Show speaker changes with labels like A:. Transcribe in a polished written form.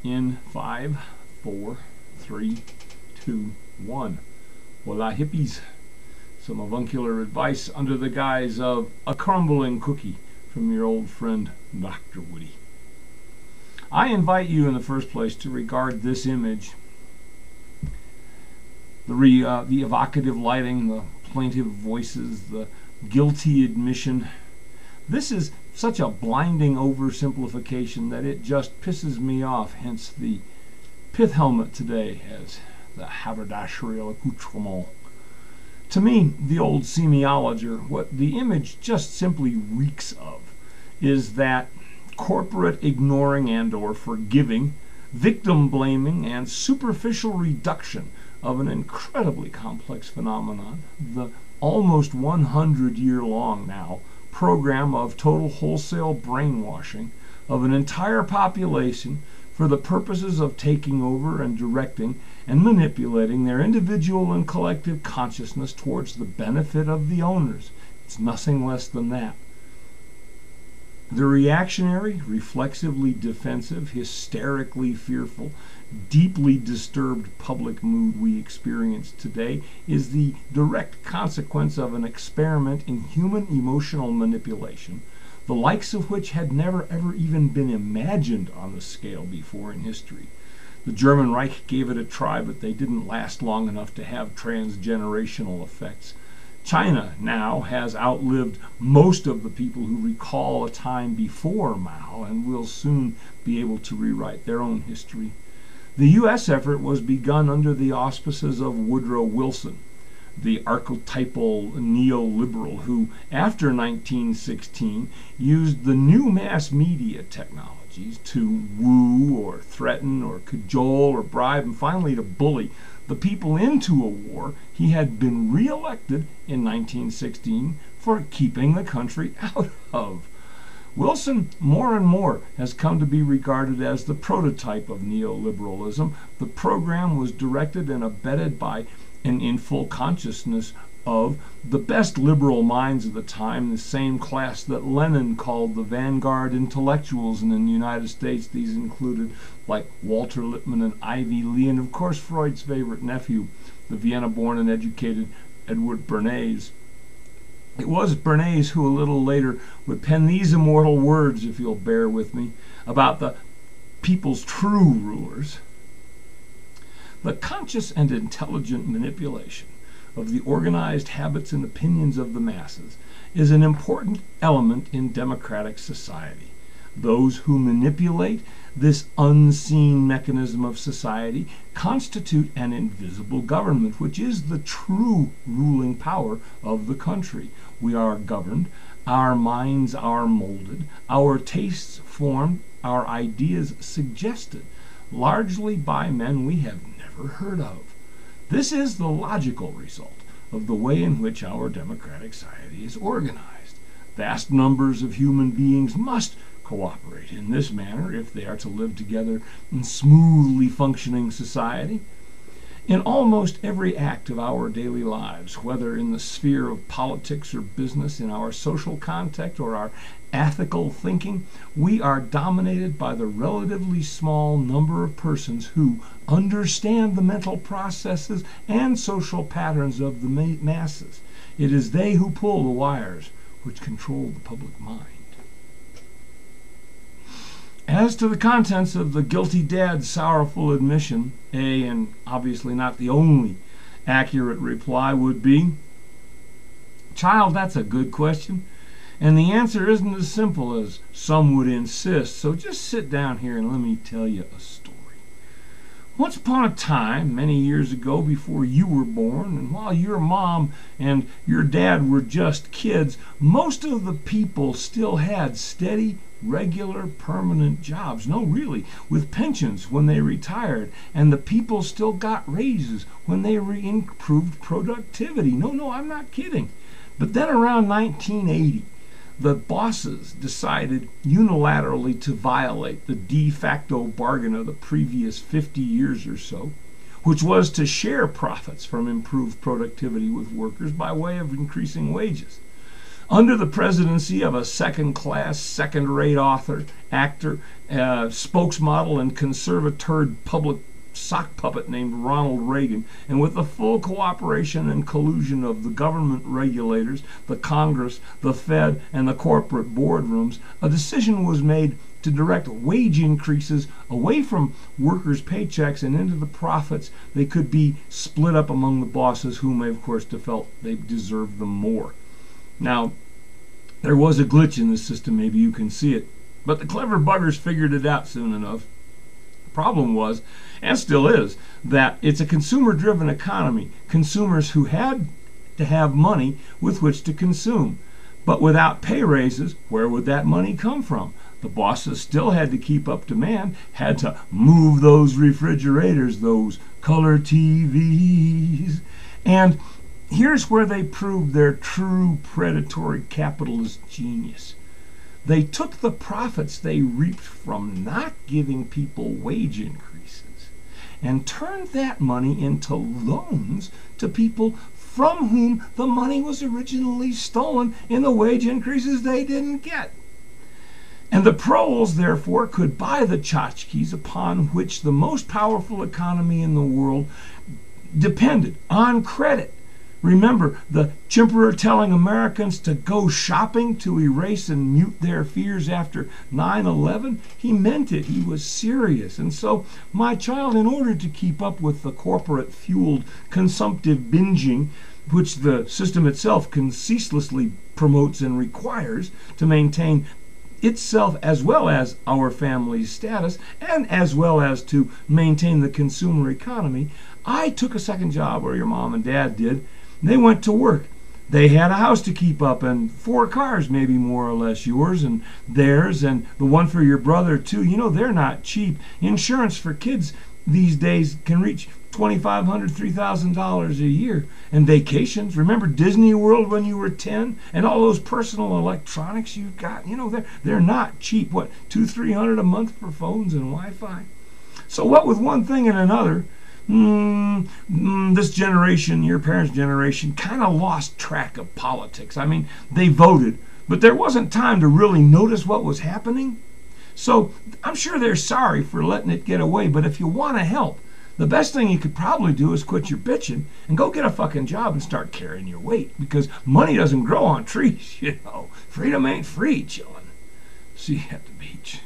A: in 5, 4, 3, 2, 1. Voila, hippies. Some avuncular advice under the guise of a crumbling cookie from your old friend, Dr. Woody. I invite you in the first place to regard this image, the evocative lighting, the plaintive voices, the guilty admission. This is such a blinding oversimplification that it just pisses me off, hence the pith helmet today as the haberdashery accoutrement. To me, the old semiologer, what the image just simply reeks of is that corporate ignoring and or forgiving, victim blaming, and superficial reduction of an incredibly complex phenomenon, the almost 100-year-long now program of total wholesale brainwashing of an entire population for the purposes of taking over and directing and manipulating their individual and collective consciousness towards the benefit of the owners. It's nothing less than that. The reactionary, reflexively defensive, hysterically fearful, deeply disturbed public mood we experience today is the direct consequence of an experiment in human emotional manipulation, the likes of which had never ever even been imagined on the scale before in history. The German Reich gave it a try, but they didn't last long enough to have transgenerational effects. China now has outlived most of the people who recall a time before Mao and will soon be able to rewrite their own history. The U.S. effort was begun under the auspices of Woodrow Wilson, the archetypal neoliberal who, after 1916, used the new mass media technologies to woo or threaten or cajole or bribe and finally to bully the people into a war he had been re-elected in 1916 for keeping the country out of. Wilson, more and more, has come to be regarded as the prototype of neoliberalism. The program was directed and abetted by and in full consciousness of the best liberal minds of the time, the same class that Lenin called the vanguard intellectuals in the United States. These included like Walter Lippmann and Ivy Lee, and of course Freud's favorite nephew, the Vienna-born and educated Edward Bernays. It was Bernays who a little later would pen these immortal words, if you'll bear with me, about the people's true rulers. The conscious and intelligent manipulation of the organized habits and opinions of the masses is an important element in democratic society. Those who manipulate this unseen mechanism of society constitute an invisible government, which is the true ruling power of the country. We are governed, our minds are molded, our tastes formed, our ideas suggested, largely by men we have never heard of. This is the logical result of the way in which our democratic society is organized. Vast numbers of human beings must cooperate in this manner if they are to live together in smoothly functioning society. In almost every act of our daily lives, whether in the sphere of politics or business, in our social context or our ethical thinking, we are dominated by the relatively small number of persons who understand the mental processes and social patterns of the masses. It is they who pull the wires which control the public mind. As to the contents of the guilty dad's sorrowful admission, and obviously not the only accurate reply would be, "Child, that's a good question. And the answer isn't as simple as some would insist, so just sit down here and let me tell you a story. Once upon a time, many years ago before you were born, and while your mom and your dad were just kids, most of the people still had steady, regular, permanent jobs. No, really, with pensions when they retired, and the people still got raises when they improved productivity. No, I'm not kidding. But then around 1980, the bosses decided unilaterally to violate the de facto bargain of the previous 50 years or so, which was to share profits from improved productivity with workers by way of increasing wages. under the presidency of a second-class, second-rate actor, spokesmodel, and conservateur public sock puppet named Ronald Reagan, and with the full cooperation and collusion of the government regulators, the Congress, the Fed, and the corporate boardrooms, a decision was made to direct wage increases away from workers' paychecks and into the profits. They could be split up among the bosses, whom they, of course, felt they deserved them more. Now, there was a glitch in the system, maybe you can see it, but the clever buggers figured it out soon enough. The problem was, and still is, that it's a consumer-driven economy. Consumers who had to have money with which to consume. But without pay raises, where would that money come from? The bosses still had to keep up demand, had to move those refrigerators, those color TVs. And here's where they proved their true predatory capitalist genius. They took the profits they reaped from not giving people wage increases and turned that money into loans to people from whom the money was originally stolen in the wage increases they didn't get. And the proles, therefore, could buy the tchotchkes upon which the most powerful economy in the world depended, on credit. Remember, the Emperor telling Americans to go shopping to erase and mute their fears after 9/11? He meant it. He was serious. And so, my child, in order to keep up with the corporate-fueled consumptive binging, which the system itself ceaselessly promotes and requires to maintain itself as well as our family's status, and as well as to maintain the consumer economy, I took a second job, or your mom and dad did. They went to work. They had a house to keep up and 4 cars, maybe more or less, yours and theirs, and the one for your brother too. You know, they're not cheap. Insurance for kids these days can reach $2,500, $3,000 a year. And vacations, remember Disney World when you were 10, and all those personal electronics you've got, you know, they're not cheap. What, $200-300 a month for phones and Wi-Fi? So what with one thing and another, this generation, your parents' generation, kind of lost track of politics. I mean, they voted, but there wasn't time to really notice what was happening. So I'm sure they're sorry for letting it get away, but if you want to help, the best thing you could probably do is quit your bitching and go get a fucking job and start carrying your weight, because money doesn't grow on trees, you know. Freedom ain't free, chillin'. See you at the beach.